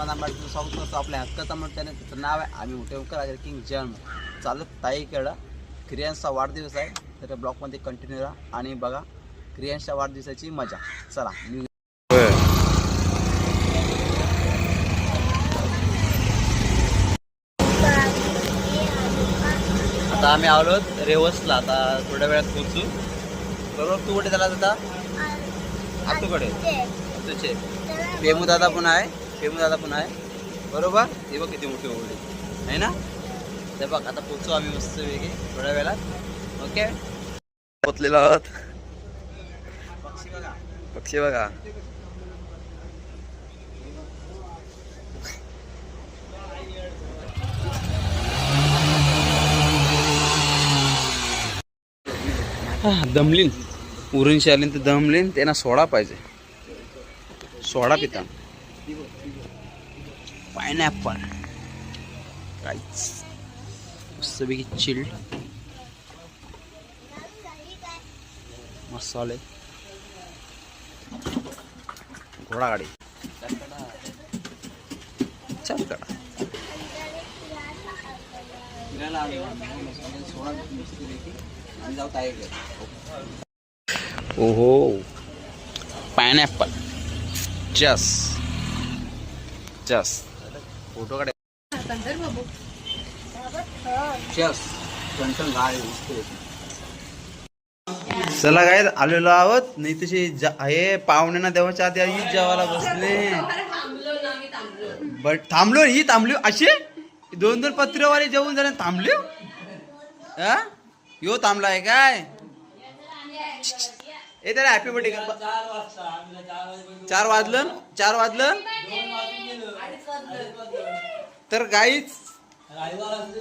मनात वाटतं स्वागत करतो आपल्या हक्काचा म्हणतो त्याने त्याचं नाव आहे आम्ही उठेवकर किंग जन्म चालू ताईकडं क्रियांचा वाढदिवस आहे तर ब्लॉगमध्ये कंटिन्यू राहा आणि बघा क्रियांच्या वाढदिवसाची मजा चला आता आम्ही आलो रेवसला आता थोड्या वेळात पोहोचू बरोबर तू कुठे झाला आता आतूकडे तुझे पेमू दादा पण आहे बरोबर हे बघ किती मोठी ओढी आहे ना ते बघ आता पोचू आम्ही मस्त वेगळे थोड्या वेळात ओके पोचलेलो आहोत पक्षी बघा दमलीन उरणशी आली तर दमलीन त्यांना सोडा पाहिजे सोडा पिता पायनॅपल काहीच मस्तपैकी चिल्ड मसाले घोडागाडी चल कडा ओहो पायनॅपल जस फोटो काढ चला काय आलेलो आहोत नाही तशी हे पाहुण्यांना देवाच्या आधी आधी जेवायला बसले बट थांबलो ही थांबली अशी 2-2 पत्रेवाले जेवून झाले थांबले यो थांबला आहे काय ए त्याला हॅपी बर्थडे 4 वाजलं तर गाईच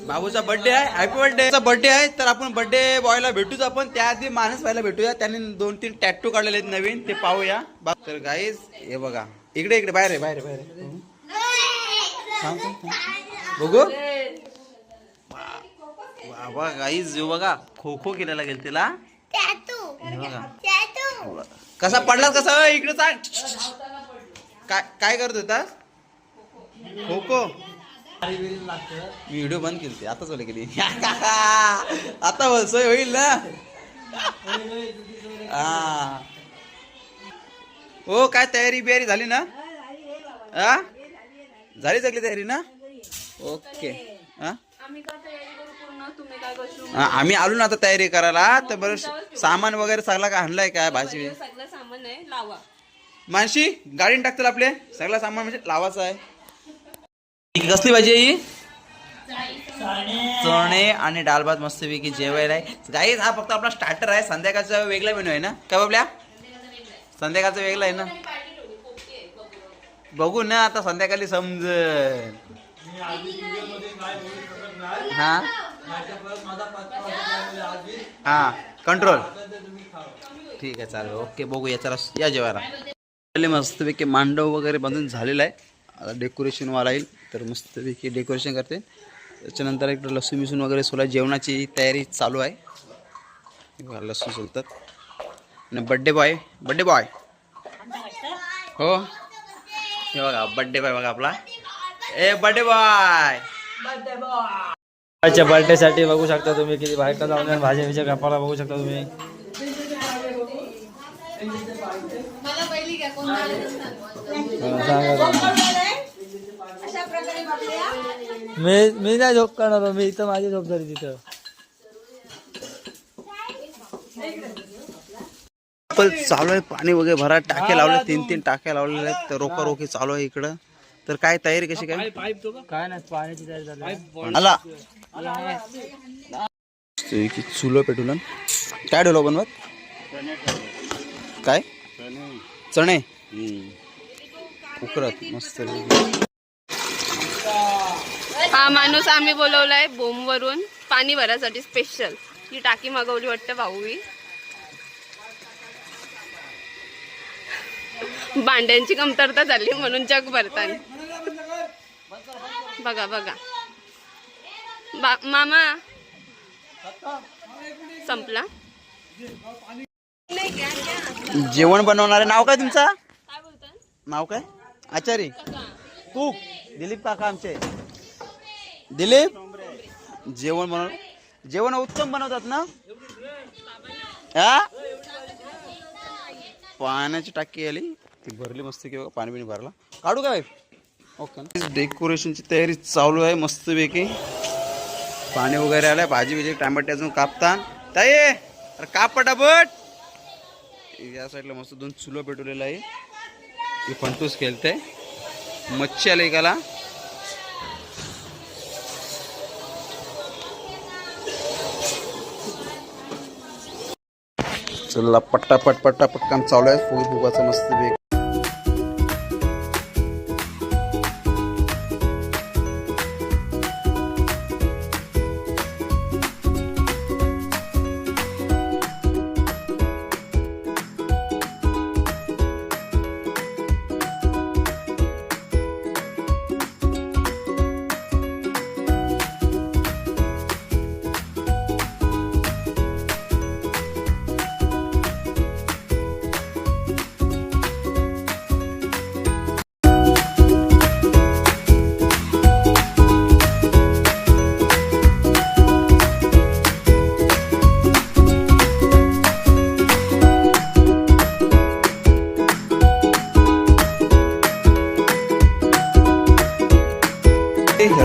बाबूचा बर्थडे आहे हॅपी बर्थडे आहे तर आपण बर्थडे बॉयला भेटूच आपण त्याआधी मानस व्हायला भेटूया त्यांनी 2-3 टॅटू काढलेले आहेत नवीन ते पाहूया तर गाईज हे बघा इकडे बाहेर बघू बाबा गाईज यो बघा खो खो केलेला गेल तिला कसा पडला कसा इकडे काय करत होता खो खो मी व्हिडिओ बंद केली आता चालू केली आता सोय होईल ना हो काय तयारी बियारी झाली ना झाली सगळी तयारी ना ओके आम्ही आलो ना आता तयारी करायला तर बरं सामान वगैरे सगळं काय आणलाय काय भाजी मानशी गाडीने टाकतील आपले सगळं सामान म्हणजे लावायचं आहे कसली भाजी आहे ही चणे आणि डाळ भात मस्तपैकी जेवायला आहे गाईज हा फक्त आपला स्टार्टर आहे संध्याकाळचा वेगळा मेनू आहे ना काय बाबल्या संध्याकाळचा वेगळा आहे ना बघू ना आता संध्याकाळी समजेल हा कंट्रोल ठीक आहे चालेल ओके बघूया चला या जेवायला मस्तपैकी मांडव वगैरे बांधून झालेला आहे आता डेकोरेशन वाला येईल तर मस्तपैकी डेकोरेशन करते त्याच्यानंतर एक लसूण बिसून वगैरे सोला जेवणाची तयारी चालू आहे लसूण सोलतात आणि बड्डे बॉय हो हे बघा बड्डे बॉय बघा आपला ए बड्डे बॉय बर्थडे साठी बघू शकता तुम्ही किती बाहेर जाऊन भाजी विषय व्यापाराला बघू शकता तुम्ही मी नाही झोप करणार मी इथं माझी झोप झाली तिथं चालू आहे पाणी वगैरे भरा टाके लावले 3 टाके लावलेले आहेत तर रोखी चालू आहे इकडं तर काय तयारी कशी काय नाही पाण्याची तयारी झाली आला चुलं पेटवलं काय ठेवलं बनवत काय चणे उकरत मस्त हा माणूस आम्ही बोलवलाय बोम वरून पाणी भरासाठी स्पेशल ही टाकी मागवली वाटतं भाऊवी भांड्यांची कमतरता झाली म्हणून जग भरताना बघा मामा संपला जेवण बनवणारे नाव काय तुमचं नाव काय आचारी कुक दिलीप काका आमचे. दिलीप जेवण उत्तम बनवतात ना. हा पाण्याची टाकी आली ती भरली मस्त की पाणी बिणी भरला. काढू काय ओके. डेकोरेशनची तयारी चालू आहे मस्तपैकी. पाणी वगैरे आलंय. भाजी बिजी टमाटे अजून कापता. ताई अरे काप पटापट. या साईडला मस्त 2 चुलं पेटवलेलं आहे. ही फंटूस खेळते. मच्छी आली एकाला. चला पट्टापट काम चालू आहे. फुगाचं मस्त वेग.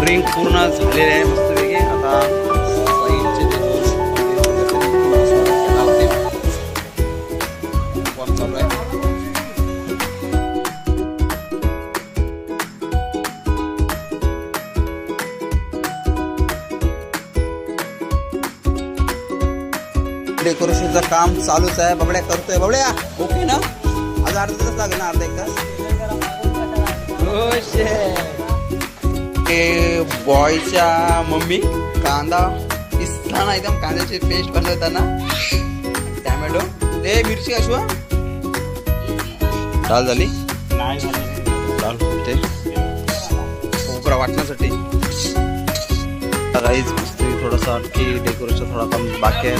रिंग पूर्ण झालेले आहे मस्तपैकी. आता साईडचे जे काम चालू आहे. डेकोरेशनचं काम चालूच आहे. बबड्या करतोय. बबड्या ओके ना. आज अर्धा तास लागेल ना. अर्धा 1 तास. बॉयच्या मम्मी कांदा किसताना एकदम कांद्याची पेस्ट बनवताना टॅमॅटो ते मिरची कशा डाल झाली. डाल होते खोबरा वाटण्यासाठी. काहीच थोडासा की डेकोरेशन थोडा कम बाकी आहे.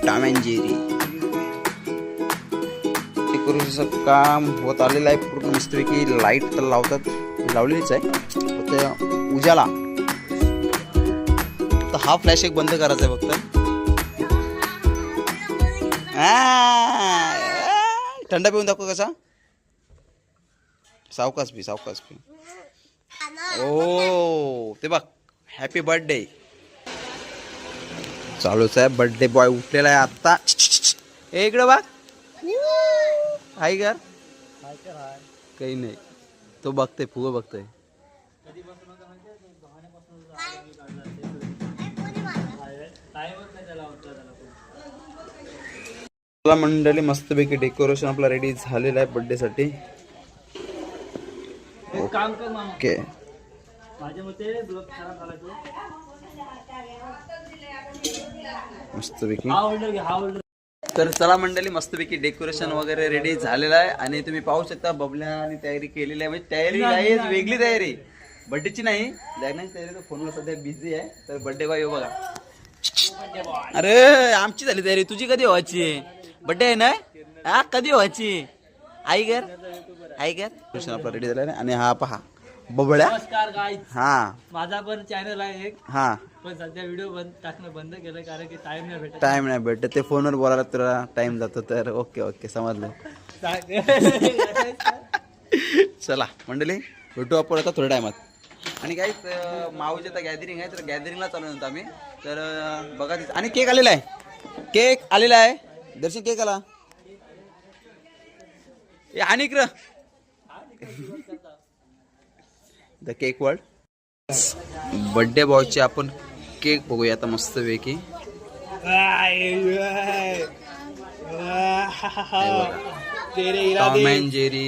टामॅंजेरी डेकोरेशनचं काम होत आलेलं आहे पूर्ण मस्तपैकी. लाईट तर लावलेलीच आहे. फक्त उजाला तर हा फ्लॅश एक बंद करायचा आहे फक्त. थंड पिऊन दाखव कसा. सावकाश पी. ओ ते बघ हॅपी बर्थडे चालूच आहे. बर्थडे बॉय उठलेला आहे आता. इकडे बघ हाय कर काही नाही. तो बघतोय फुगं बघतोय. मंडळी मस्तपैकी डेकोरेशन आपला रेडी झालेला आहे बर्थडे साठी. ओके मस्तपैकी. तर चला मंडळी मस्तपैकी डेकोरेशन वगैरे रेडी झालेलं आहे. आणि तुम्ही पाहू शकता बबल्या आणि तयारी केलेली आहे. म्हणजे तयारी आहे वेगळी तयारी बर्थडेची नाही लग्नाची तयारी. तर फोनला सध्या बिझी आहे. तर बर्थडे बॉय बघा. अरे आमची झाली तयारी. तुझी कधी व्हायची बर्थडे आहे ना. हा कधी व्हायची. आई कर आपला रेडी झाला. आणि हा पहा बबड्या. हा माझा पण चॅनल आहे एक. हा पण सध्या व्हिडिओ टाकणं बंद केलं कारण की टाइम नाही भेटत. ते फोनवर बोलायला तुला टाइम जातो. तर ओके समजलं. चला मंडळी भेटू आपण आता थोड्या टायमात. आणि काहीच माऊची आता गॅदरिंग आहे. तर गॅदरिंगला चालू नव्हतं आम्ही. तर बघा आणि केक आलेला आहे. केक आलेला आहे. दर्शन केक आला. आणि द केक वर्ल्ड बर्थडे बॉयचे आपण केक बघूया आता मस्त पैकी. टॉम अँड जेरी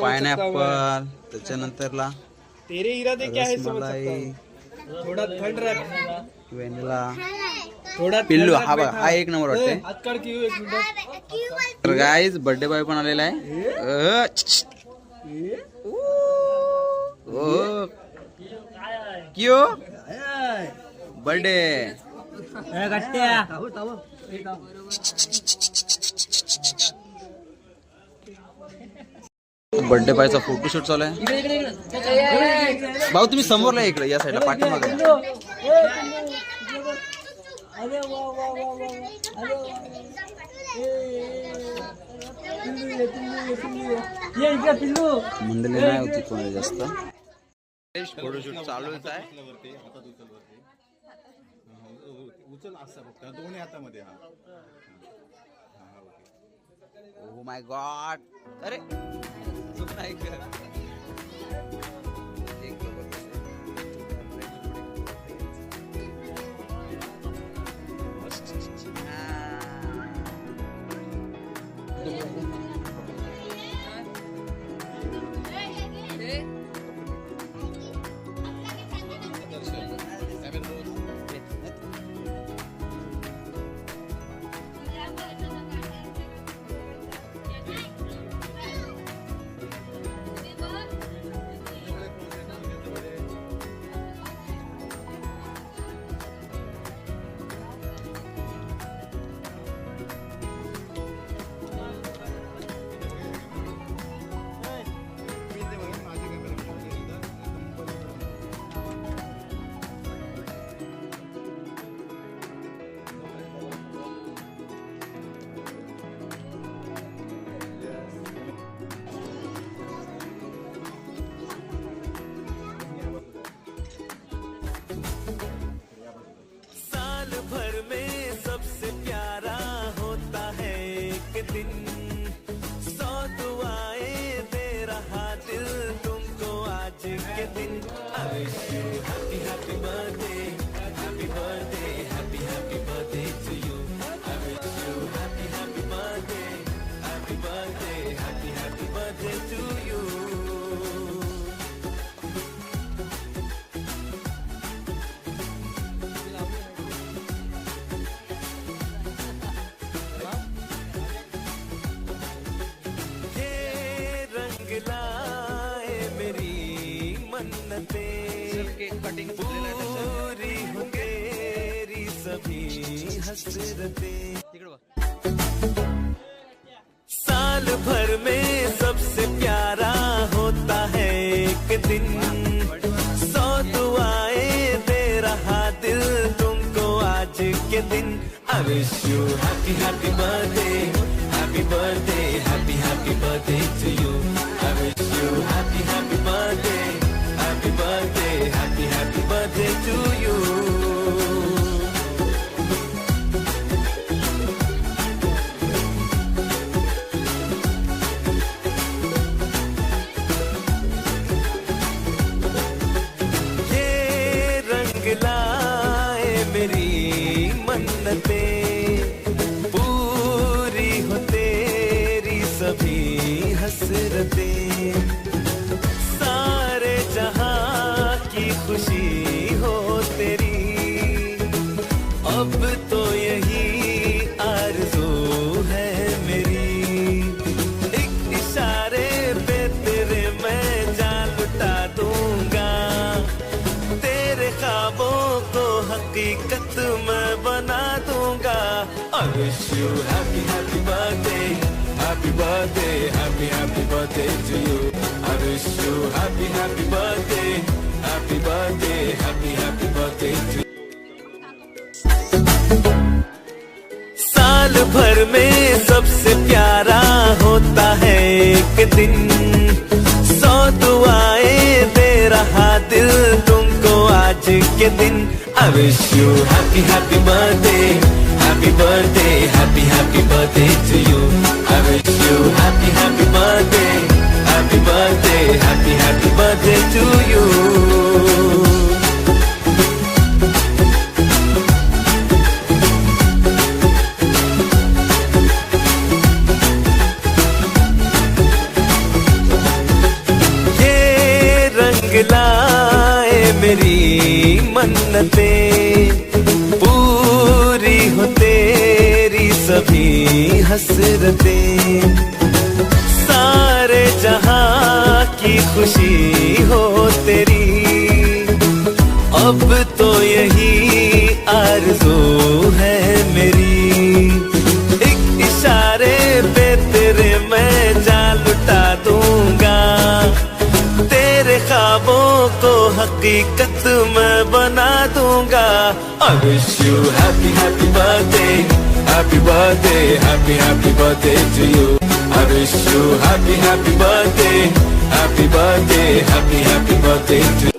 पायनॅपल त्याच्यानंतरला रसमलाई व्हॅनिला पिल्लू. हा बघा हा 1 नंबर वाटते. तर गाईज बर्थडे बॉय पण आलेला आहे. क्यों बर्थडे बर्थडे पायचा फोटोशूट चालू आहे. भाऊ तुम्ही समोरला या इकडे, या साईडला पाठीमागे. मंडळी नाही होती कोणी जास्त. फोटोशूट चालूच आहे. Oh my God. अरे चुक नाही कर. साल भर में सबसे प्यारा होता है एक दिन, 100 दुआएं दे रहा दिल तुमको आज के दिन. I wish you happy happy birthday, happy birthday, happy happy birthday to you. I wish you happy happy birthday, happy birthday, happy happy birthday to you. पूरी हो तेरी सभी हसरतें, सारे जहां की खुशी हो तेरी. अब तो यही आरज़ू है मेरी, एक इशारे पे तेरे मैं जान लुटा दूंगा. तेरे ख्वाबों को हकीकत मैं बना दूंगा. I wish you happy happy birthday, happy birthday, happy happy birthday to you. I wish you happy happy birthday, happy birthday, happy happy birthday to you. साल भर में सबसे प्यारा होता है एक दिन, 100 दुआएं दे रहा दिल तुमको आज के दिन. I wish you happy happy birthday, happy birthday, happy happy birthday to you. I wish you happy happy birthday, happy birthday, happy happy birthday to you. लाए मेरी मन्नतें, पूरी हो तेरी सभी हसरतें, सारे जहां की खुशी हो तेरी. अब तो यही आरज़ू है मेरी, एक इशारे पे तेरे मैं जान लुटा दूंगा. को हकीकत मैं बना दूंगा। I wish you happy happy birthday, happy birthday, happy happy birthday to you. I wish you happy happy birthday, happy birthday, happy happy birthday to you.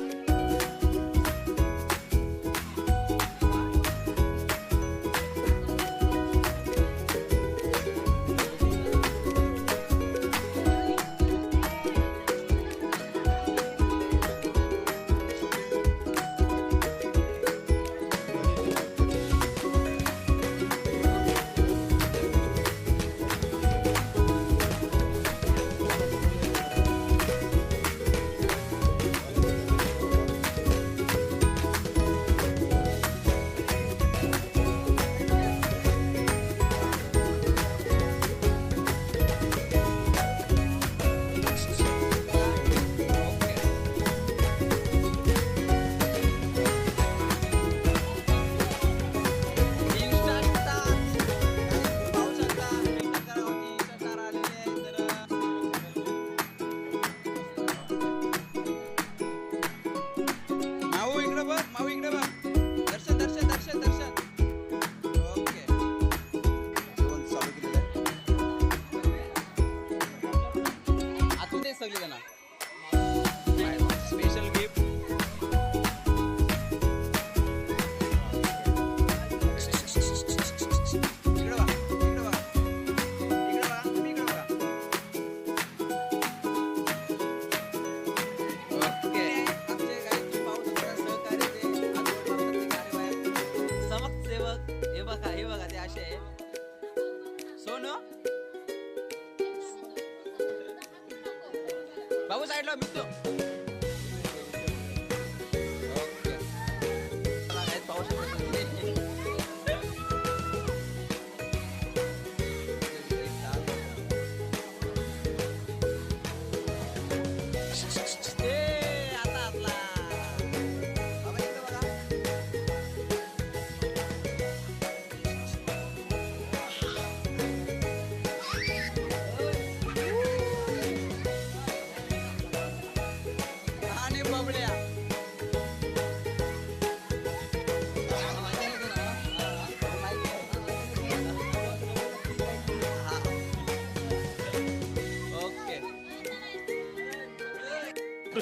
Special gift समाजसेवक हे बघा ते असे आहे सोनू बाबू साईडला मिळतो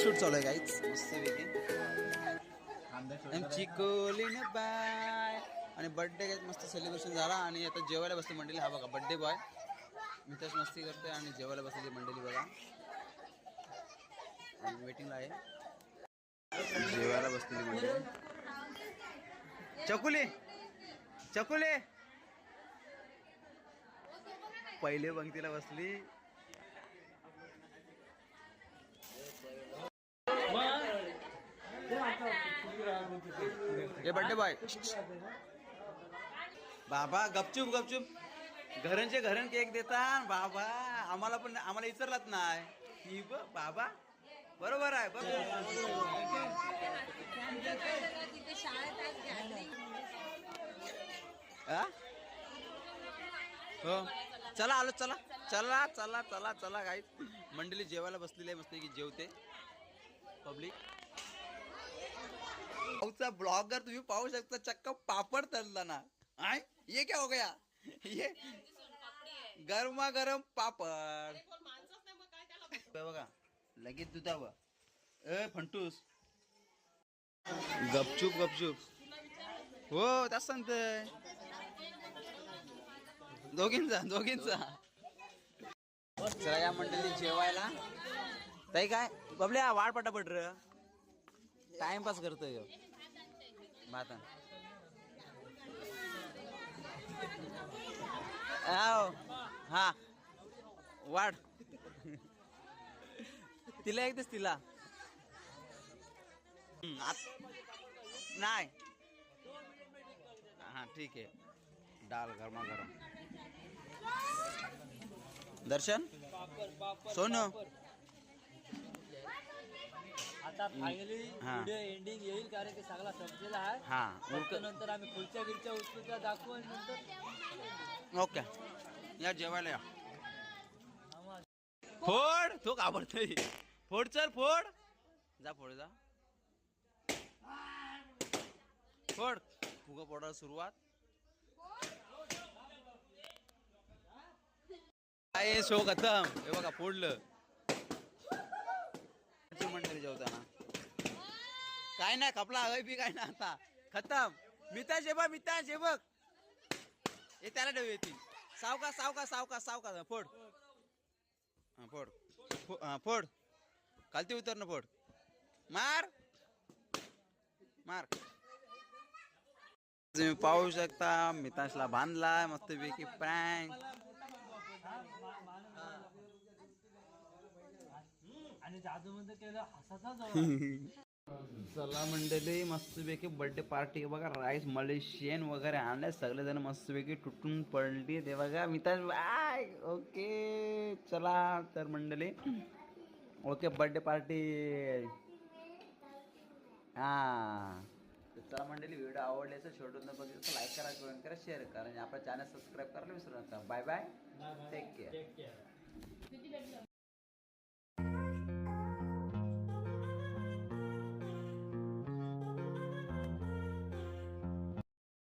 शूट चालू आहे गाईच मस्त पैकी चिकोलीने बाय आणि बर्थडे गाईच मस्त सेलिब्रेशन झाला आणि आता जेवायला बसली मंडळी. हा बघा बर्थडे बॉय मिथेश मस्ती करतोय आणि जेवायला बसली मंडळी बघा आणि वेटिंगला आहे जेवायला बसलेली मंडळी. चकुले चकुले पहिले पंक्तीला बसली. ये बर्थडे बॉय बाबा गपचूप गपचूप घरांचे घरन केक देतात बाबा आम्हाला विचारलात नाही ही बाबा बरोबर आहे हो चला आलो चला चला चला चला चला गाईस मंडळी जेवायला बसलेली आहे मस्त की जेवते पब्लिक. भाऊचा ब्लॉगर तुम्ही पाहू शकता चक्क पापड तळला ना. आय ये क्या हो गया ये गरमा गरम पापड बघा लगेच दुधावं ए फंटूस गपचूप गपचूप हो त्याच सांगतंय दोघींचा चला या मंडळी जेवायला. ताई काय बबल्या वाढ पटापट र टाइमपास करतोय भाता हा वाढ तिला एकच तिला नाही हा ठीक आहे डाल गरमा गरम. दर्शन सोनू आता फायनली व्हिडिओ एंडिंग येईल कारण की सगळा संपलेला आहे. हा नंतर आम्ही खुर्च्या गिरच्या उचलून दाखवू आणि नंतर ओके या जेवायला या. फोड तो घाबरतोय फोड चल फोड जा फोड जा फोड फुगा फोडायला सुरुवात. काय शो खतम. हे बघा फोडलं. मंडळी जेवताना काय नाही खपला हवाय बी काय ना आता खतम. मिताज बघ मिताज हे बघ हे त्याला ठेव येतील. सावका सावका सावका सावका फोड. हा फोड फोड खालती उतर ना फोड. मार मार. तुम्ही पाहू शकता मिताशला बांधलाय मस्तपैकी प्रँक. आणि जादू मध्ये केलं हसाचा. चला मंडळी मस्तपैकी बर्थडे पार्टी बघा. राईस मलेशियन वगैरे आणले सगळेजण मस्तपैकी तुटून पडली. ते बघा मिताज बाय. ओके चला तर मंडळी ओके बर्थडे पार्टी. हा चला मंडळी व्हिडिओ आवडले तर शेवटून बघितलं लाईक करा कमेंट करा शेअर करा आणि आपल्या चॅनल सबस्क्राईब करायला विसरू नका. Bye bye take care.